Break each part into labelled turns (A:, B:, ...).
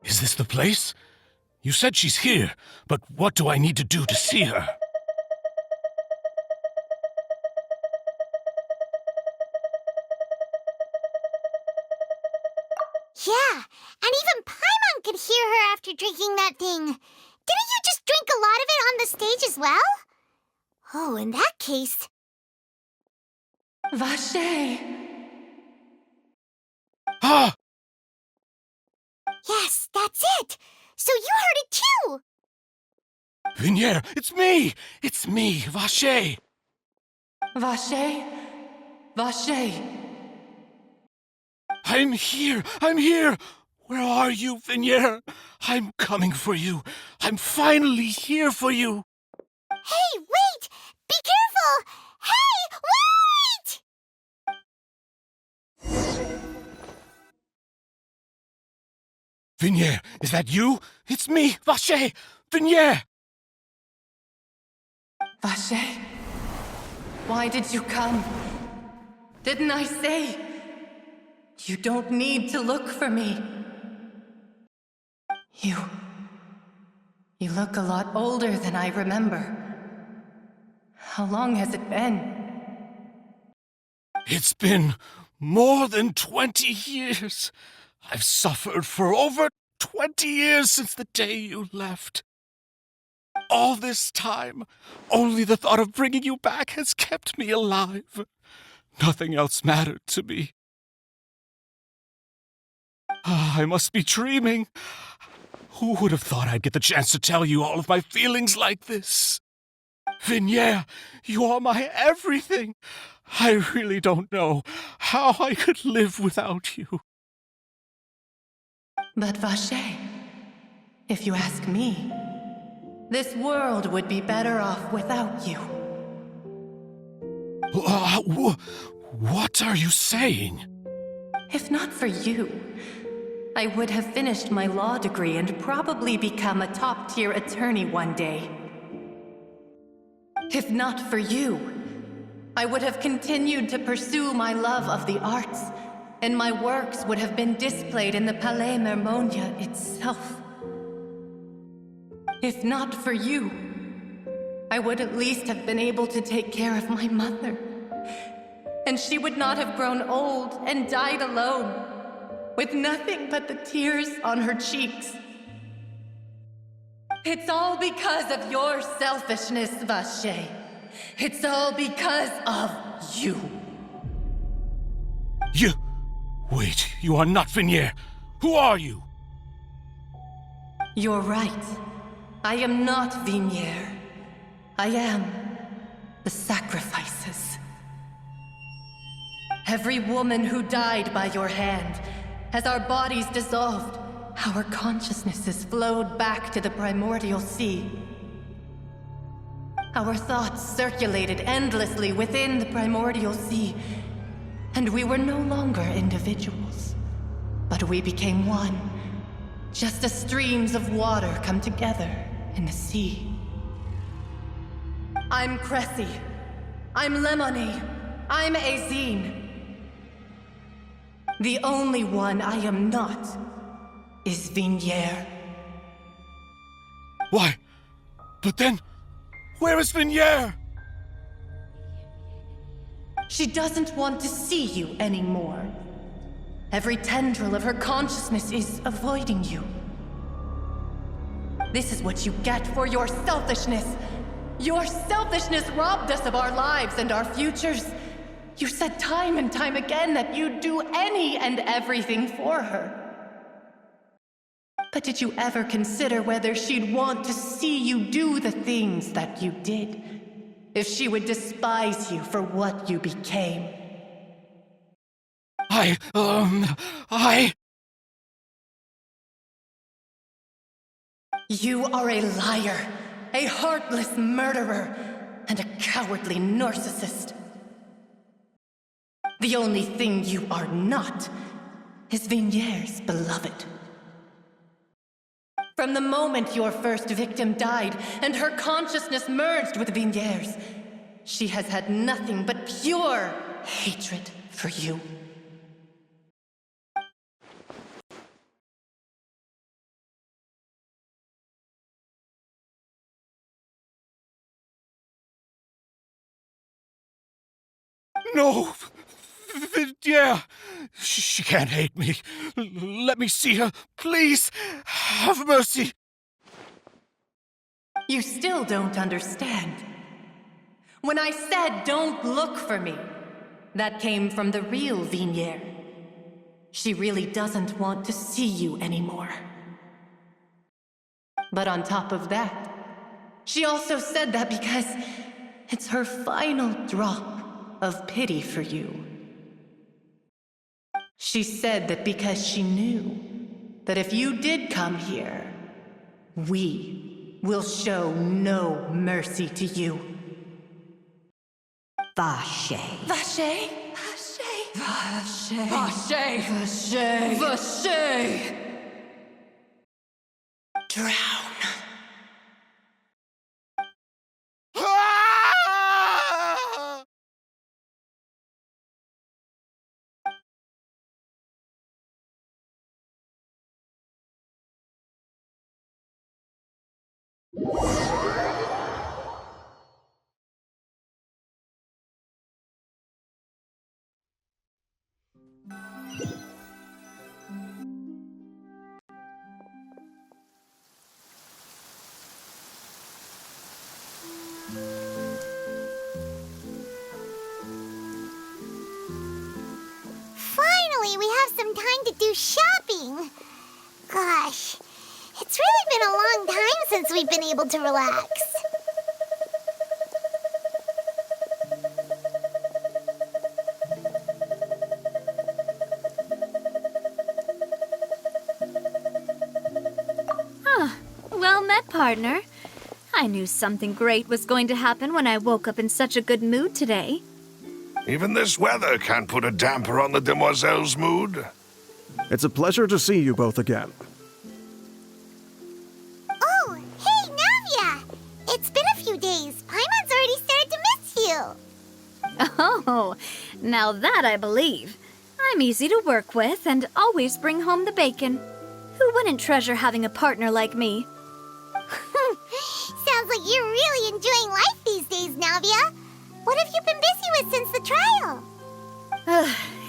A: Is this the place? You said she's here, but what do I need to do to see her?
B: Yeah, and even Paimon could hear her after drinking that thing. Didn't you just drink a lot of it on the stage as well? Oh, in that case...
C: Vache!
A: Ah!
B: Yes, that's it! So you heard it too!
A: Vignier, it's me! It's me, Vache!
C: Vache? Vache!
A: I'm here! I'm here! Where are you, Vignier? I'm coming for you. I'm finally here for you.
B: Hey, wait! Be careful! Hey, wait!
A: Vignier, is that you? It's me, Vache! Vignier!
C: Vache? Why did you come? Didn't I say? You don't need to look for me. You look a lot older than I remember. How long has it been?
A: It's been more than 20 years. I've suffered for over 20 years since the day you left. All this time, only the thought of bringing you back has kept me alive. Nothing else mattered to me. I must be dreaming. Who would have thought I'd get the chance to tell you all of my feelings like this? Vignier, you are my everything. I really don't know how I could live without you.
C: But Vache, if you ask me, this world would be better off without you.
A: What are you saying?
C: If not for you, I would have finished my law degree and probably become a top-tier attorney one day. If not for you, I would have continued to pursue my love of the arts, and my works would have been displayed in the Palais Mermonia itself. If not for you, I would at least have been able to take care of my mother. And she would not have grown old and died alone, with nothing but the tears on her cheeks. It's all because of your selfishness, Vache. It's all because of you.
A: You... Wait, you are not Vignier. Who are you?
C: You're right. I am not Vignier. I am the sacrifices. Every woman who died by your hand, as our bodies dissolved, our consciousnesses flowed back to the primordial sea. Our thoughts circulated endlessly within the primordial sea, and we were no longer individuals, but we became one, just as streams of water come together in the sea. I'm Cressy. I'm Lemony. I'm Azine. The only one I am not is Vignier.
A: Why? But then, where is Vignier?
C: She doesn't want to see you anymore. Every tendril of her consciousness is avoiding you. This is what you get for your selfishness. Your selfishness robbed us of our lives and our futures. You said time and time again that you'd do any and everything for her. But did you ever consider whether she'd want to see you do the things that you did? If she would despise you for what you became? You are a liar, a heartless murderer, and a cowardly narcissist. The only thing you are not is Vigniere's beloved. From the moment your first victim died and her consciousness merged with Vigniere's, she has had nothing but pure hatred for you.
A: No! Yeah, she can't hate me. Let me see her, please. Have mercy.
C: You still don't understand. When I said don't look for me, that came from the real Vigniere. She really doesn't want to see you anymore. But on top of that, she also said that because it's her final drop of pity for you. She said that because she knew that if you did come here, we will show no mercy to you.
D: Vache.
C: Vache? Vache? Vache? Vache? Vache? Drown.
B: Finally, we have some time to do shopping. Gosh, it's really been a long time since we've been able to relax.
E: Well met, partner. I knew something great was going to happen when I woke up in such a good mood today.
F: Even this weather can't put a damper on the demoiselle's mood.
G: It's a pleasure to see you both again.
B: Oh, hey, Navia! It's been a few days. Paimon's already started to miss you.
E: Oh, now that I believe. I'm easy to work with and always bring home the bacon. Who wouldn't treasure having a partner like me?
B: Sounds like you're really enjoying life these days, Navia. What have you been busy with since the trial?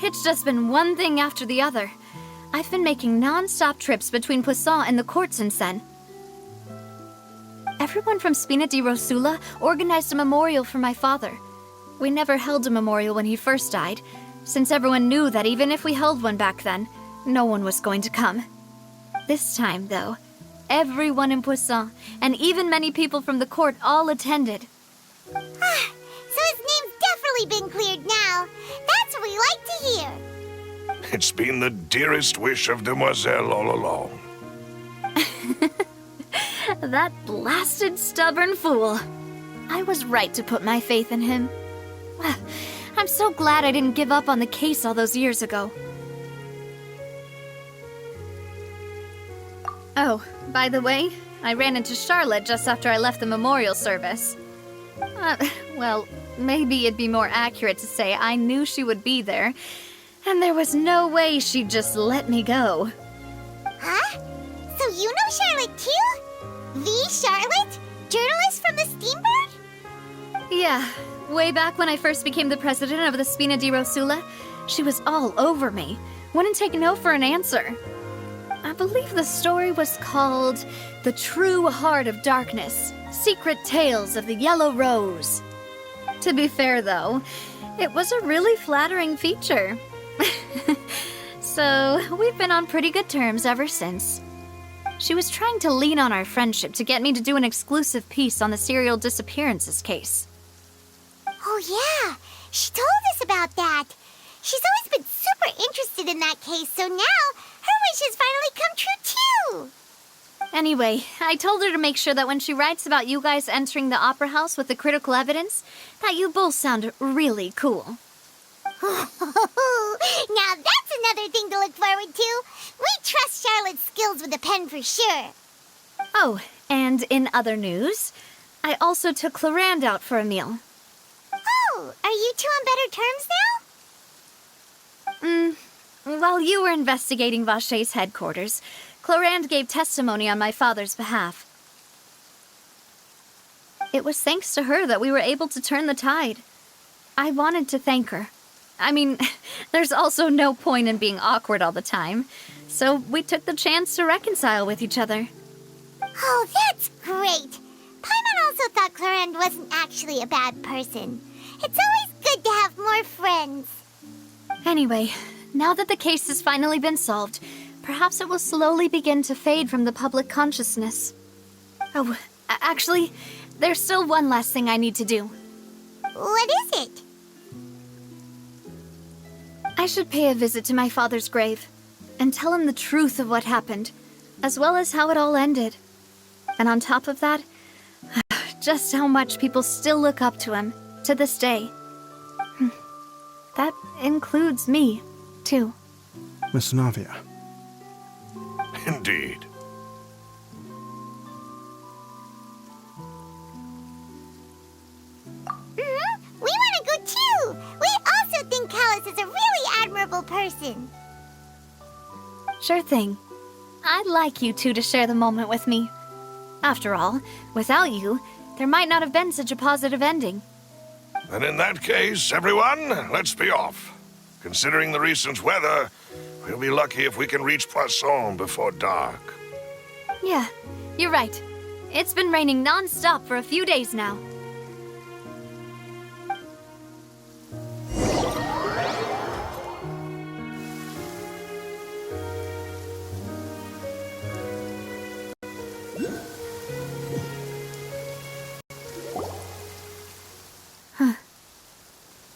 E: It's just been one thing after the other. I've been making non-stop trips between Poisson and the courts in Sen. Everyone from Spina di Rosula organized a memorial for my father. We never held a memorial when he first died, since everyone knew that even if we held one back then, no one was going to come. This time, though, everyone in Poisson, and even many people from the court, all attended.
B: So his name's definitely been cleared now. That's what we like to hear.
F: It's been the dearest wish of Demoiselle all along.
E: That blasted stubborn fool. I was right to put my faith in him. I'm so glad I didn't give up on the case all those years ago. Oh, by the way, I ran into Charlotte just after I left the memorial service. Well, maybe it'd be more accurate to say I knew she would be there, and there was no way she'd just let me go.
B: Huh? So you know Charlotte too? The Charlotte? Journalist from the Steambird?
E: Yeah, way back when I first became the president of the Spina di Rosula, she was all over me. Wouldn't take no for an answer. I believe the story was called The True Heart of Darkness, Secret Tales of the Yellow Rose. To be fair, though, it was a really flattering feature. So, we've been on pretty good terms ever since. She was trying to lean on our friendship to get me to do an exclusive piece on the serial disappearances case.
B: Oh yeah, she told us about that. She's always been super interested in that case, so now her wish has finally come true too.
E: Anyway, I told her to make sure that when she writes about you guys entering the opera house with the critical evidence, that you both sound really cool.
B: Now that's another thing to look forward to. We trust Charlotte's skills with a pen for sure.
E: Oh, and in other news, I also took Clarand out for a meal.
B: Oh, are you two on better terms now?
E: While you were investigating Vache's headquarters, Clarand gave testimony on my father's behalf. It was thanks to her that we were able to turn the tide. I wanted to thank her. I mean, there's also no point in being awkward all the time, so we took the chance to reconcile with each other.
B: Oh, that's great. Paimon also thought Clarand wasn't actually a bad person. It's always good to have more friends.
E: Anyway, now that the case has finally been solved, perhaps it will slowly begin to fade from the public consciousness. Oh, actually, there's still one last thing I need to do.
B: What is it?
E: I should pay a visit to my father's grave and tell him the truth of what happened, as well as how it all ended. And on top of that, just how much people still look up to him to this day. That includes me, too.
G: Miss Navia.
F: Indeed.
B: We want to go too. We also think Callus is a really admirable person.
E: Sure thing. I'd like you two to share the moment with me. After all, without you, there might not have been such a positive ending.
F: And in that case, everyone, let's be off. Considering the recent weather, we'll be lucky if we can reach Poisson before dark.
E: Yeah, you're right. It's been raining non-stop for a few days now.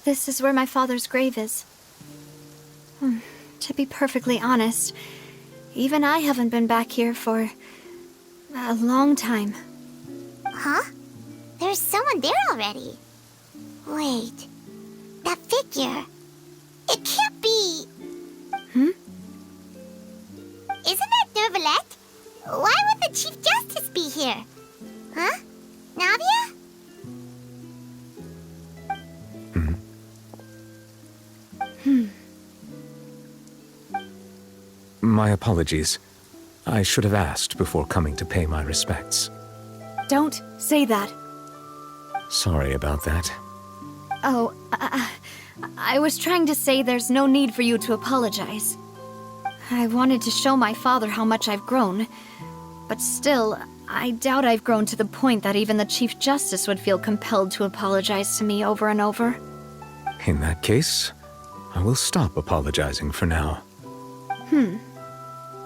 E: This is where my father's grave is. To be perfectly honest, even I haven't been back here for a long time.
B: Huh? There's someone there already. Wait. That figure. It can't be... Isn't that Neuvillette? Why would the Chief Justice be here? Huh? Navia?
D: My apologies. I should have asked before coming to pay my respects.
E: Don't say that.
D: Sorry about that.
E: Oh, I was trying to say there's no need for you to apologize. I wanted to show my father how much I've grown, but still, I doubt I've grown to the point that even the Chief Justice would feel compelled to apologize to me over and over.
D: In that case, I will stop apologizing for now.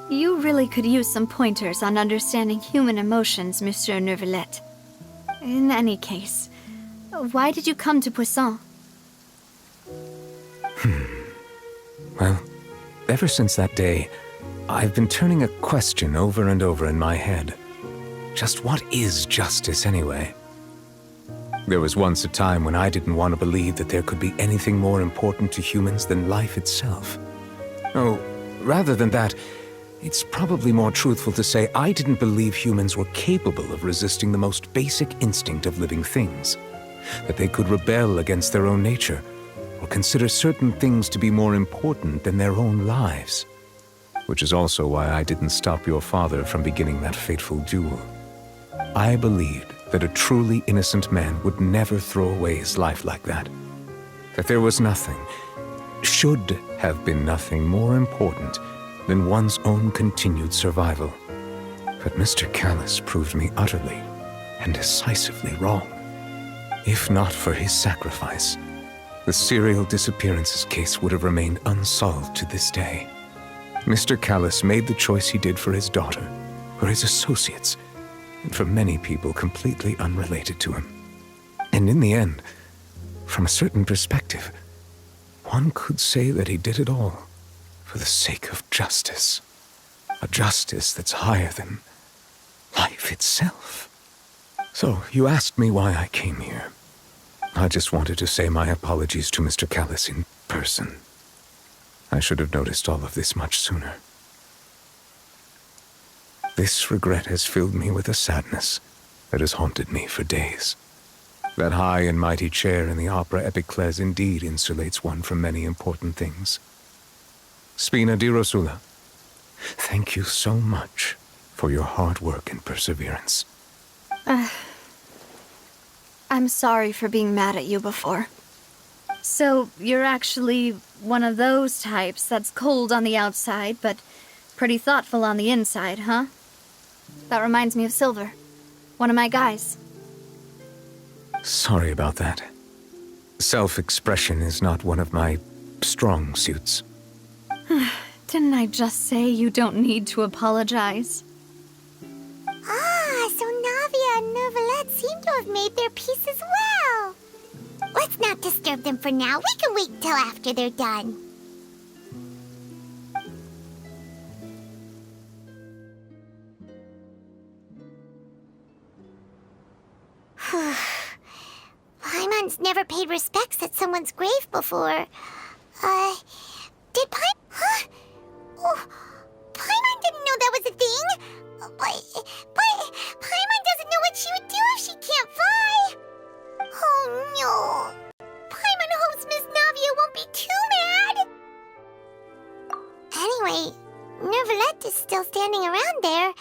E: You really could use some pointers on understanding human emotions, Monsieur Neuvillette. In any case, why did you come to Poisson?
D: Well, ever since that day, I've been turning a question over and over in my head. Just what is justice anyway? There was once a time when I didn't want to believe that there could be anything more important to humans than life itself. Oh, rather than that, it's probably more truthful to say I didn't believe humans were capable of resisting the most basic instinct of living things. That they could rebel against their own nature, or consider certain things to be more important than their own lives. Which is also why I didn't stop your father from beginning that fateful duel. I believed that a truly innocent man would never throw away his life like that. That there was nothing, should have been nothing more important than one's own continued survival. But Mr. Callus proved me utterly and decisively wrong. If not for his sacrifice, the serial disappearances case would have remained unsolved to this day. Mr. Callus made the choice he did for his daughter, were his associates, and for many people completely unrelated to him. And in the end, from a certain perspective, one could say that he did it all for the sake of justice. A justice that's higher than life itself. So, you asked me why I came here. I just wanted to say my apologies to Mr. Callis in person. I should have noticed all of this much sooner. This regret has filled me with a sadness that has haunted me for days. That high and mighty chair in the opera Epiclese indeed insulates one from many important things. Spina di Rosula, thank you so much for your hard work and perseverance.
E: I'm sorry for being mad at you before. So, you're actually one of those types that's cold on the outside, but pretty thoughtful on the inside, huh? That reminds me of Silver, one of my guys.
D: Sorry about that. Self-expression is not one of my strong suits.
E: Didn't I just say you don't need to apologize?
B: Ah, so Navia and Novelette seem to have made their peace as well. Let's not disturb them for now. We can wait till after they're done. Paimon's never paid respects at someone's grave before. Did Paimon... Huh? Oh, Paimon didn't know that was a thing. But Paimon doesn't know what she would do if she can't fly. Oh no. Paimon hopes Miss Navia won't be too mad. Anyway, Novelette is still standing around there.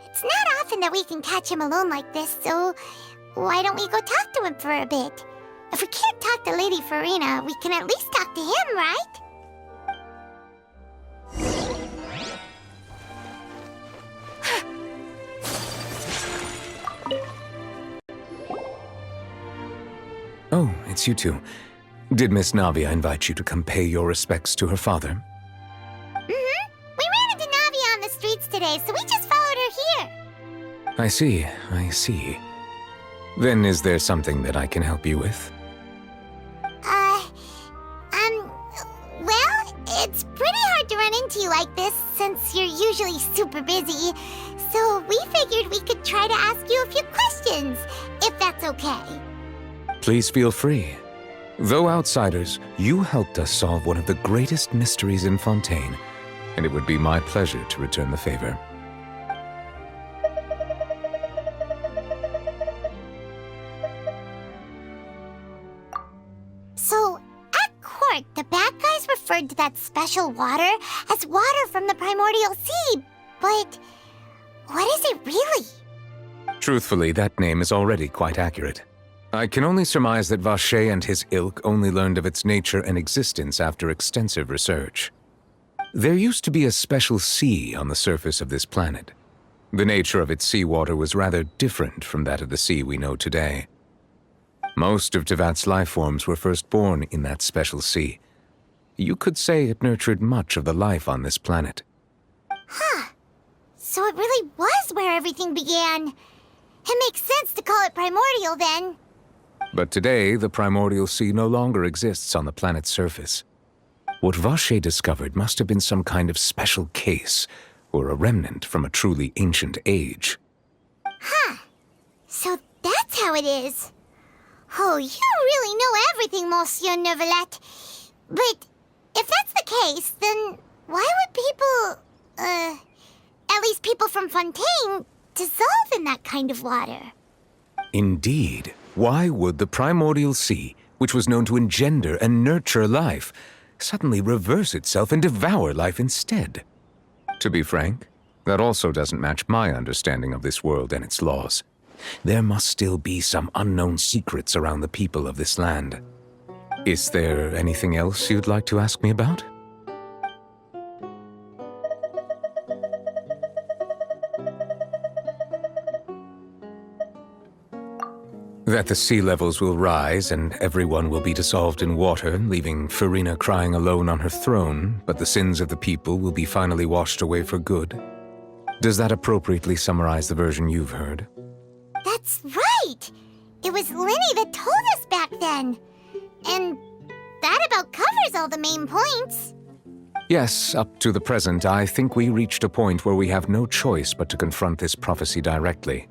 B: It's not often that we can catch him alone like this, so why don't we go talk to him for a bit? If we can't talk to Lady Farina, we can at least talk to him, right?
D: Oh, it's you two. Did Miss Navia invite you to come pay your respects to her father?
B: We ran into Navia on the streets today, so we just followed her here.
D: I see. Then is there something that I can help you with?
B: Well, it's pretty hard to run into you like this since you're usually super busy. So we figured we could try to ask you a few questions, if that's okay.
D: Please feel free. Though outsiders, you helped us solve one of the greatest mysteries in Fontaine, and it would be my pleasure to return the favor.
B: So, at court, the bad guys referred to that special water as water from the primordial sea, but what is it really?
D: Truthfully, that name is already quite accurate. I can only surmise that Vacher and his ilk only learned of its nature and existence after extensive research. There used to be a special sea on the surface of this planet. The nature of its seawater was rather different from that of the sea we know today. Most of Tevat's life forms were first born in that special sea. You could say it nurtured much of the life on this planet.
B: Huh. So it really was where everything began. It makes sense to call it primordial then.
D: But today, the primordial sea no longer exists on the planet's surface. What Vacher discovered must have been some kind of special case, or a remnant from a truly ancient age.
B: Huh. So that's how it is. Oh, you really know everything, Monsieur Novelette. But if that's the case, then why would people, at least people from Fontaine, dissolve in that kind of water?
D: Indeed. Why would the primordial sea, which was known to engender and nurture life, suddenly reverse itself and devour life instead? To be frank, that also doesn't match my understanding of this world and its laws. There must still be some unknown secrets around the people of this land. Is there anything else you'd like to ask me about? That the sea levels will rise and everyone will be dissolved in water, leaving Farina crying alone on her throne, but the sins of the people will be finally washed away for good. Does that appropriately summarize the version you've heard?
B: That's right! It was Lenny that told us back then. And that about covers all the main points.
D: Yes, up to the present, I think we reached a point where we have no choice but to confront this prophecy directly.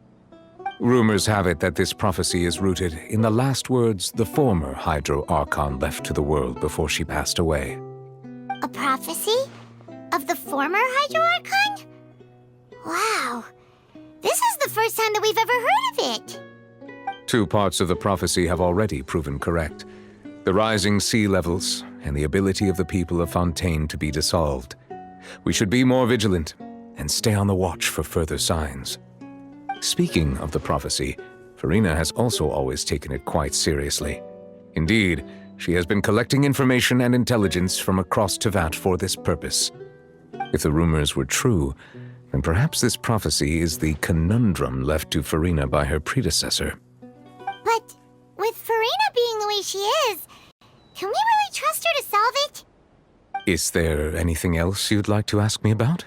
D: Rumors have it that this prophecy is rooted in the last words the former Hydro Archon left to the world before she passed away.
B: A prophecy? Of the former Hydro Archon? Wow. This is the first time that we've ever heard of it.
D: 2 parts of the prophecy have already proven correct. The rising sea levels and the ability of the people of Fontaine to be dissolved. We should be more vigilant and stay on the watch for further signs. Speaking of the prophecy, Farina has also always taken it quite seriously. Indeed, she has been collecting information and intelligence from across Tevat for this purpose. If the rumors were true, then perhaps this prophecy is the conundrum left to Farina by her predecessor.
B: But with Farina being the way she is, can we really trust her to solve it?
D: Is there anything else you'd like to ask me about?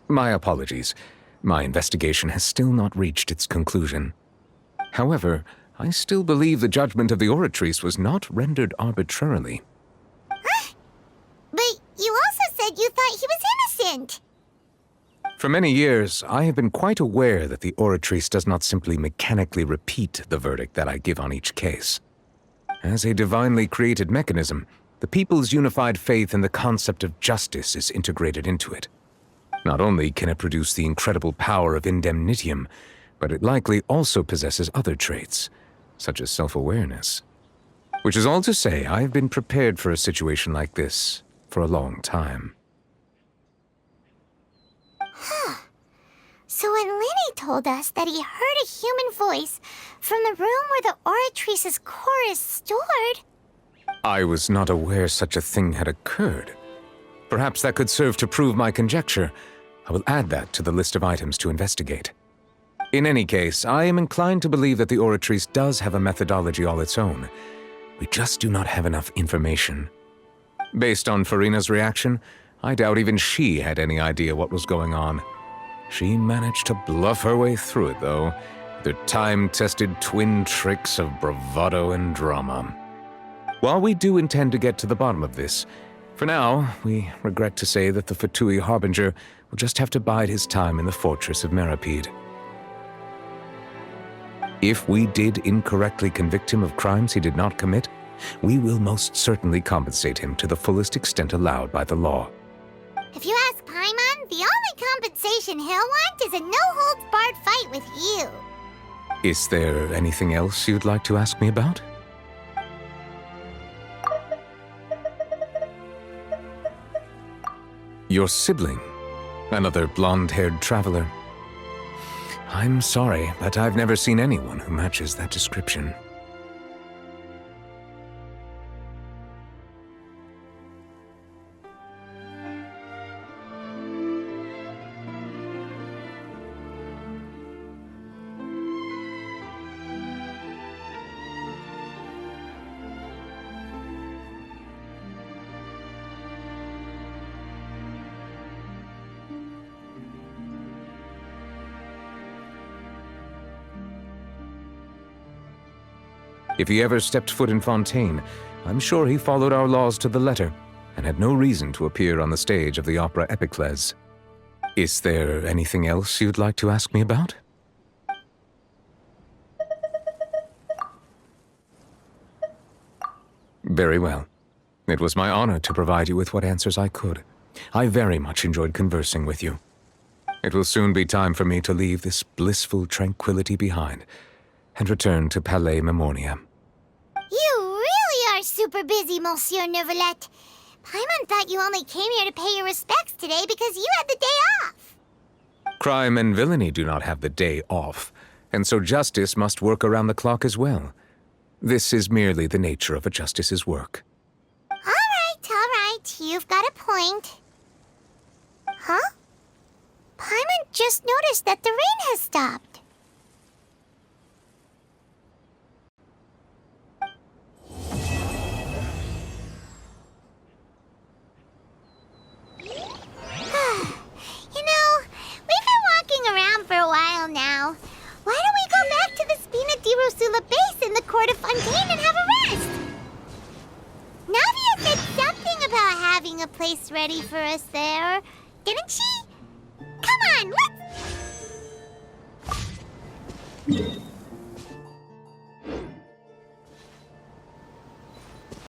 D: My apologies. My investigation has still not reached its conclusion. However, I still believe the judgment of the Oratrice was not rendered arbitrarily.
B: But you also said you thought he was innocent.
D: For many years, I have been quite aware that the Oratrice does not simply mechanically repeat the verdict that I give on each case. As a divinely created mechanism, the people's unified faith in the concept of justice is integrated into it. Not only can it produce the incredible power of indemnitium, but it likely also possesses other traits, such as self-awareness. Which is all to say, I have been prepared for a situation like this for a long time.
B: So when Lenny told us that he heard a human voice from the room where the Oratrice's core is stored...
D: I was not aware such a thing had occurred. Perhaps that could serve to prove my conjecture. I will add that to the list of items to investigate. In any case, I am inclined to believe that the Oratrice does have a methodology all its own. We just do not have enough information. Based on Farina's reaction, I doubt even she had any idea what was going on. She managed to bluff her way through it, though, with her time-tested twin tricks of bravado and drama. While we do intend to get to the bottom of this, for now, we regret to say that the Fatui Harbinger will just have to bide his time in the fortress of Meripede. If we did incorrectly convict him of crimes he did not commit, we will most certainly compensate him to the fullest extent allowed by the law.
B: If you ask Paimon, the only compensation he'll want is a no-holds-barred fight with you.
D: Is there anything else you'd like to ask me about? Your sibling, another blonde-haired traveler. I'm sorry, but I've never seen anyone who matches that description. If he ever stepped foot in Fontaine, I'm sure he followed our laws to the letter and had no reason to appear on the stage of the opera Epicles. Is there anything else you'd like to ask me about? Very well. It was my honor to provide you with what answers I could. I very much enjoyed conversing with you. It will soon be time for me to leave this blissful tranquility behind and return to Palais Memornia.
B: You really are super busy, Monsieur Neuvillette. Paimon thought you only came here to pay your respects today because you had the day off.
D: Crime and villainy do not have the day off, and so justice must work around the clock as well. This is merely the nature of a justice's work.
B: All right. You've got a point. Huh? Paimon just noticed that the rain has stopped. place ready for us there, didn't she? Come on, let's...